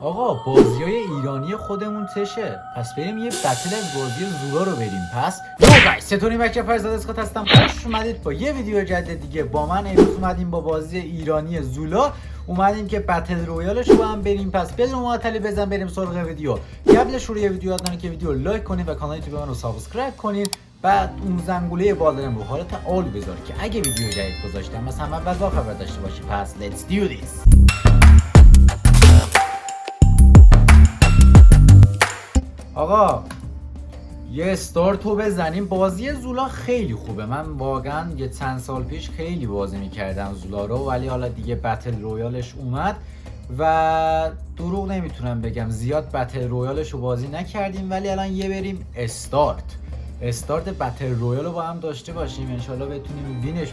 آقا بازیای ایرانی خودمون تشه، پس بریم یه بتل از بازی زولا رو بریم. پس یو گایز، چطوری؟ بچه فرزاد اسکات هستم. خوش اومدید با یه ویدیو جدید دیگه. با من امروز اومدیم با بازی ایرانی زولا، اومدیم که بتل رویالش رو هم بریم. پس بدون معطلی بزن بریم سراغ ویدیو. قبل شروع ویدیو یادتونه که ویدیو لایک کنید و کانال یوتیوب منو سابسکرایب کنید. بعد اون زنگوله بالارم رو حالت عالی بذار که اگه ویدیو جدید گذاشتم مثلا اول با خبر داشته باشی. پس let's do this. آقا یه استارتو بزنیم. بازی زولا خیلی خوبه. من واقعا یه چند سال پیش خیلی بازی میکردم زولا رو، ولی حالا دیگه بتل رویالش اومد و دروغ نمیتونم بگم زیاد بتل رویالش رو بازی نکردیم، ولی الان یه بریم استارت بتل رویال رو با هم داشته باشیم. انشالله بتونیم وینش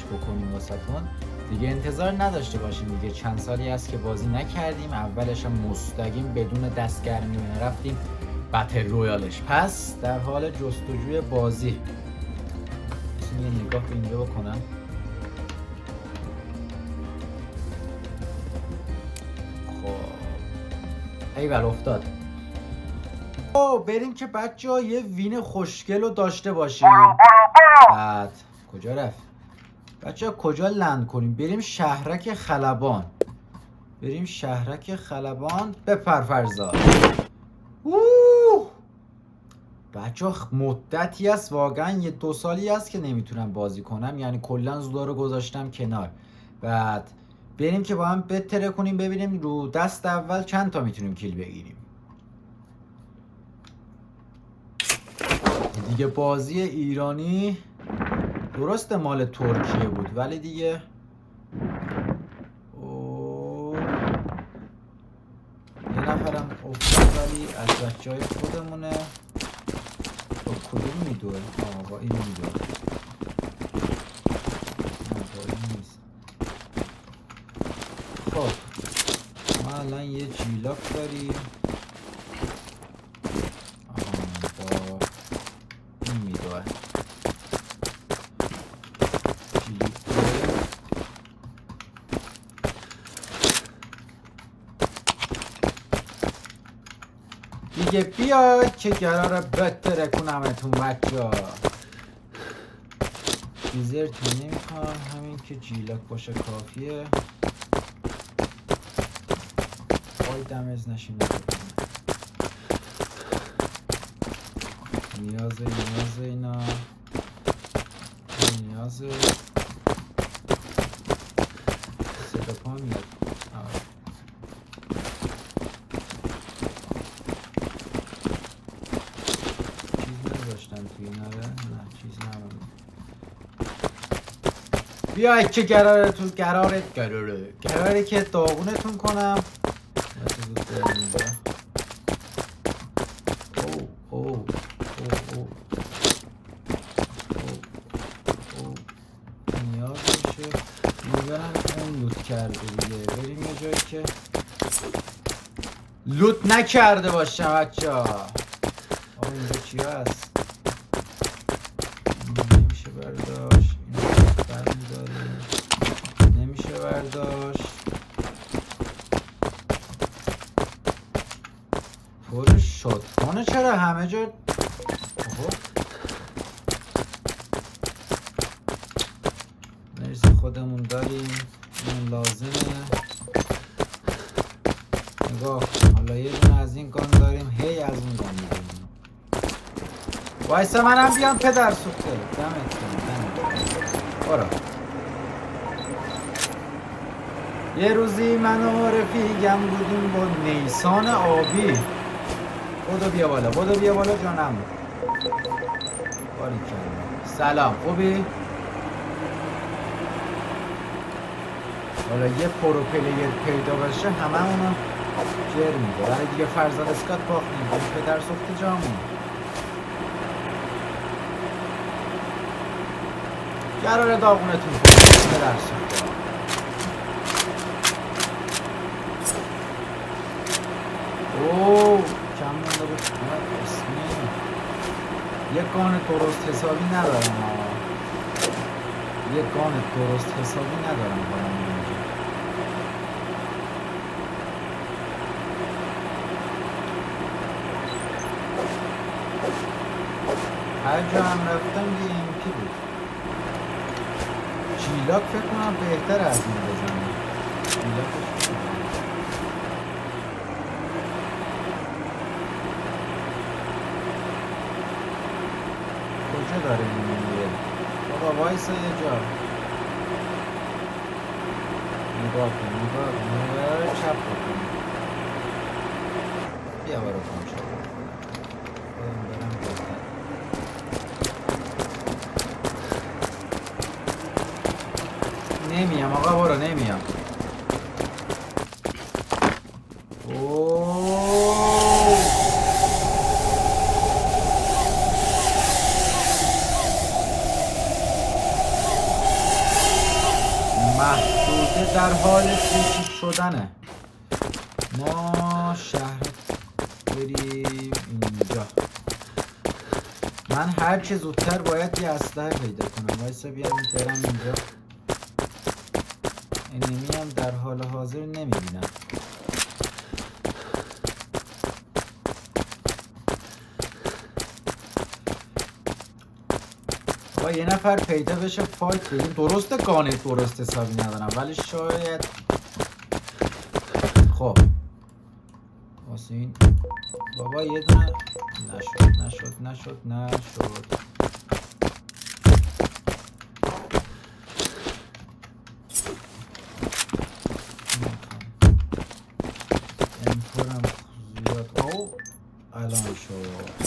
بکنیم واسهتون. دیگه انتظار نداشته باشیم دیگه، چند سالی هست که بازی نکردیم. اولش هم مستقیم بدون دستگرمی رفتیم بتل رویالش. پس در حال جستجوی بازی. یه نگاه به اینجا بکنم. خب ایول افتاد. بریم که بچه ها یه وین خوشگل رو داشته باشیم. بعد کجا رفت؟ بچه ها کجا لند کنیم؟ بریم شهرک خلبان. بپر فرزاد. بچه مدتی است، واقعا یه 2 سالی است که نمیتونم بازی کنم، یعنی کلا زولا رو گذاشتم کنار. بعد بریم که با هم بتره کنیم ببینیم رو دست اول چند تا میتونیم کیل بگیریم. دیگه بازی ایرانی درست مال ترکیه بود، ولی دیگه یه نفرم افتاد ولی از بچه های خودمونه. با کدوم میدوه؟ با این میدوه. خب ما الان یه جیلاک داریم با این میدوه. دیگه بیاید که قراره بتره کنمتون بچه. دیزرت نمیخوام، همین که جیلاک باشه کافیه. وای دمز نشیم نیازه اینا نیازه صدا پا میاد. چیز نداشتم توی نره؟ نه چیز نمونده. بیای که قراره که داغونتون کنم. نیازشه میبرم اون لوت کرده دیگه. بریم یه جایی که لوت نکرده باشه بچه ها. اینجا چی هست؟ نمیشه برداشت. نمیشه برداشت. پر شد خانه چرا همه جا مرسی خودمون داریم. این لازمه. نگاه حالا یه دونه از این گان داریم، هی از این گان میدونیم. وایسا منم بیام پدر سوخته. دمت برا. یه روزی من و رفیقم بودیم با نیسان آبی. بودو بیا بالا جانم. باریکلا. سلام خوبی؟ حالا یه پرو پلیر پیدا باشه همه اونو جر میده، ولی دیگه فرزاد اسکات باختیم. این پدر سوخته جامون قراره داغونتون کنیم. پدر سوخته کم مونده بود. یه گان درست حسابی ندارم هر جا هم رفتم یه امپی بود. جیلاک فکر کنم بهتر از این بزنم. جیلاکش کجا داره این میره؟ بابا وایسا یه جا. نگاه کن چپ بکن. بیا برو کن چپ برم بهتر. نمیام آقا برو نمیام. محدوده در حال کوچیک شدنه. ما شهر بریم اینجا. من هر چه زودتر باید یه اسلحه پیدا کنم. وایسا بیام برم اینجا. انمی هم در حال حاضر نمیبینم. با یه نفر پیدا بشه فایت بدیم. درسته گانه درست حسابی ندارم ولی شاید خب واسه این بابا یه دونه نشد امپورم زیاد او الان شد.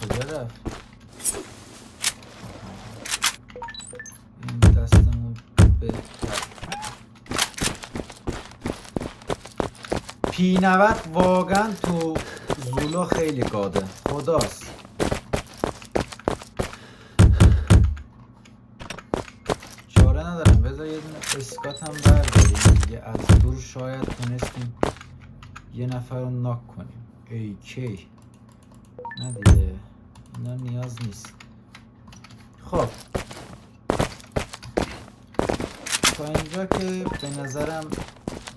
کجا رفت؟ این دستمون بهتر. P90 واقعا تو زولا خیلی گاده. خداست. چاره ندارم. بذار یه دونه اسکات هم برداریم دیگه. از دور شاید تونستیم یه نفر رو ناک کنیم. AK نه دیگه اینا نیاز نیست. خب تا اینجا که به نظرم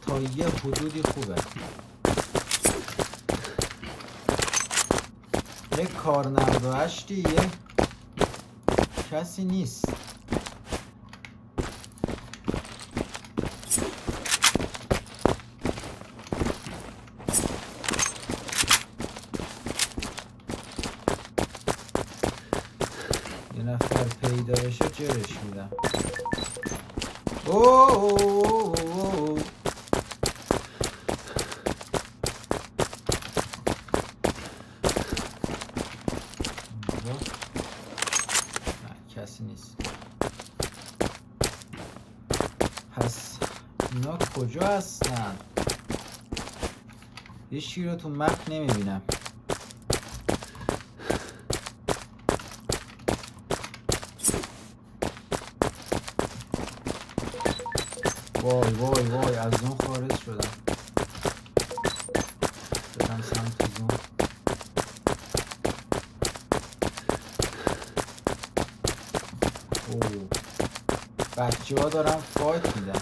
تا یه حدودی خوبه. یک کار 98 یه کسی نیست. یه نفر پیدا بشه جرش میدم. اوه کسی نیست. پس اینا کجا هستن؟ هیچی رو تو مپ نمیبینم. وای از اون خارج شدم. برم سمت زون. بچه ها دارم فایت میدن.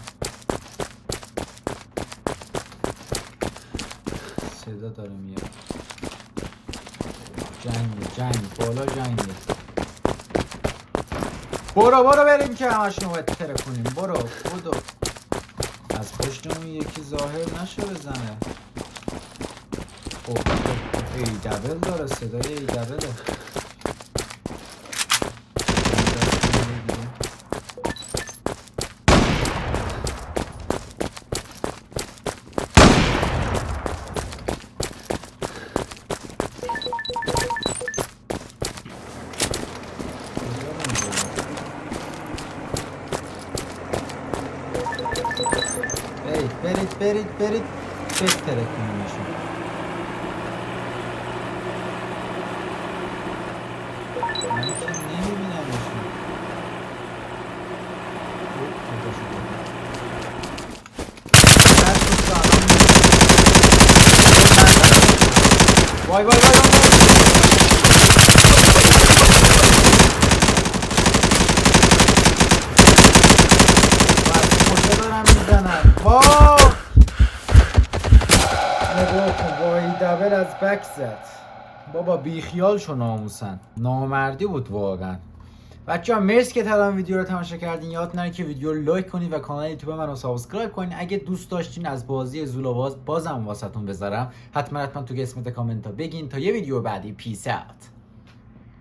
صدا داره میاد. جنگ بالا جنگه. برو بریم که همش نوبت تره کنیم. برو از پشتمون یکی ظاهر نشه بزنه. ای دبل داره. صدای ای دبله. برید بهتره کنیمشون. من که نمیبینمشون. وای کجا دارم میزنم؟ وای دبل از بک زد. بابا بیخیال شو ناموسن، نامردی بود واقعا. بچه‌ها مرسی که تا الان ویدیو رو تماشا کردین. یاد نره که ویدیو رو لایک کنید و کانال یوتیوب منو سابسکرایب کنید. اگه دوست داشتین از بازی زولا بازم واسهتون بذارم، حتما تو قسمت کامنت ها بگین. تا یه ویدیو بعدی، پیس اوت.